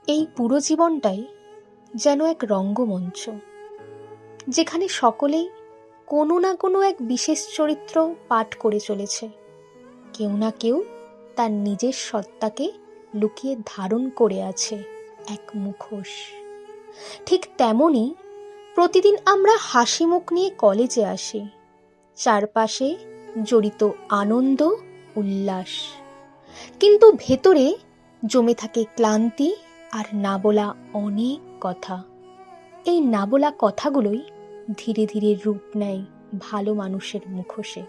এই পুরো জীবনটাই যেন এক রঙ্গমঞ্চ, যেখানে সকলেই কোনো না কোনো এক বিশেষ চরিত্র পাঠ করে চলেছে। কেউ না কেউ তার নিজের সত্তাকে লুকিয়ে ধারণ করে আছে এক মুখোশ। ঠিক তেমনই প্রতিদিন আমরা হাসি মুখ নিয়ে কলেজে আসি, চারপাশে জড়িত আনন্দ উল্লাস, কিন্তু ভেতরে জমে থাকে ক্লান্তি আর না বলা অনেক কথা। এই না বলা কথাগুলোই ধীরে ধীরে রূপ নেয় ভালো মানুষের মুখোশে।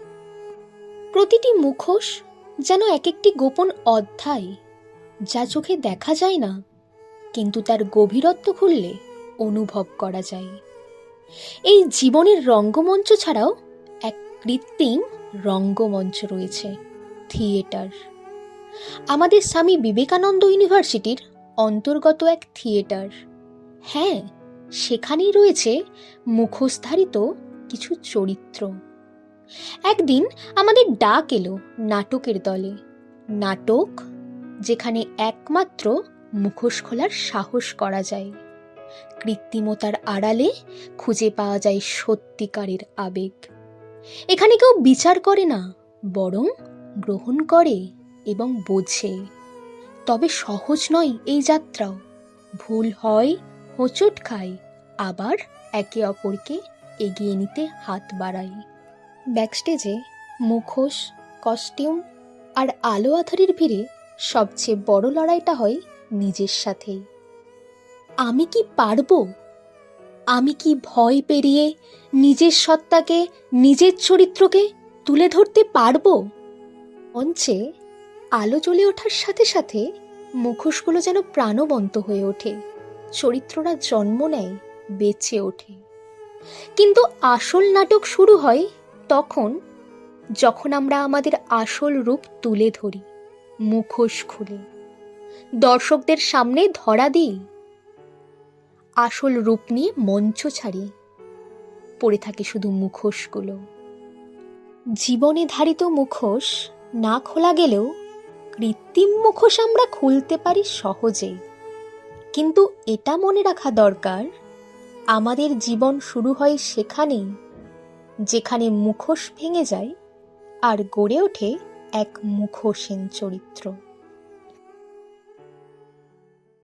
প্রতিটি মুখোশ যেন এক একটি গোপন অধ্যায়, যা চোখে দেখা যায় না, কিন্তু তার গভীরত্ব খুললে অনুভব করা যায়। এই জীবনের রঙ্গমঞ্চ ছাড়াও এক কৃত্রিম রঙ্গমঞ্চ রয়েছে, থিয়েটার। আমাদের স্বামী বিবেকানন্দ ইউনিভার্সিটির অন্তর্গত এক থিয়েটার। হ্যাঁ, সেখানেই রয়েছে মুখোশধারিত কিছু চরিত্র। একদিন আমাদের ডাক এলো নাটকের দলে। নাটক যেখানে একমাত্র মুখোশ খোলার সাহস করা যায়। কৃত্রিমতার আড়ালে খুঁজে পাওয়া যায় সত্যিকারের আবেগ। এখানে কেউ বিচার করে না, বরং গ্রহণ করে এবং বোঝে। তবে সহজ নয় এই যাত্রাও। ভুল হয়, হোঁচট খায়, আবার একে অপরকে এগিয়ে নিতে হাত বাড়ায়। ব্যাকস্টেজে মুখোশ, কস্টিউম আর আলো আঁধারির ভিড়ে সবচেয়ে বড় লড়াইটা হয় নিজের সাথেই। আমি কি পারবো? আমি কি ভয় পেরিয়ে নিজের সত্তাকে, নিজের চরিত্রকে তুলে ধরতে পারবো? মঞ্চে আলো জ্বলে ওঠার সাথে সাথে মুখোশগুলো যেন প্রাণবন্ত হয়ে ওঠে, চরিত্ররা জন্ম নেয়, বেঁচে ওঠে। কিন্তু আসল নাটক শুরু হয় তখন, যখন আমরা আমাদের আসল রূপ তুলে ধরি, মুখোশ খুলে দর্শকদের সামনে ধরা দিই। আসল রূপ নিয়ে মঞ্চ ছাড়ি, পড়ে থাকে শুধু মুখোশগুলো। জীবনে ধারিত মুখোশ না খোলা গেলেও কৃত্রিম মুখোশ আমরা খুলতে পারি সহজেই। কিন্তু এটা মনে রাখা দরকার, আমাদের জীবন শুরু হয় সেখানেই যেখানে মুখোশ ভেঙে যায় আর গড়ে ওঠে এক মুখোশহীন চরিত্র।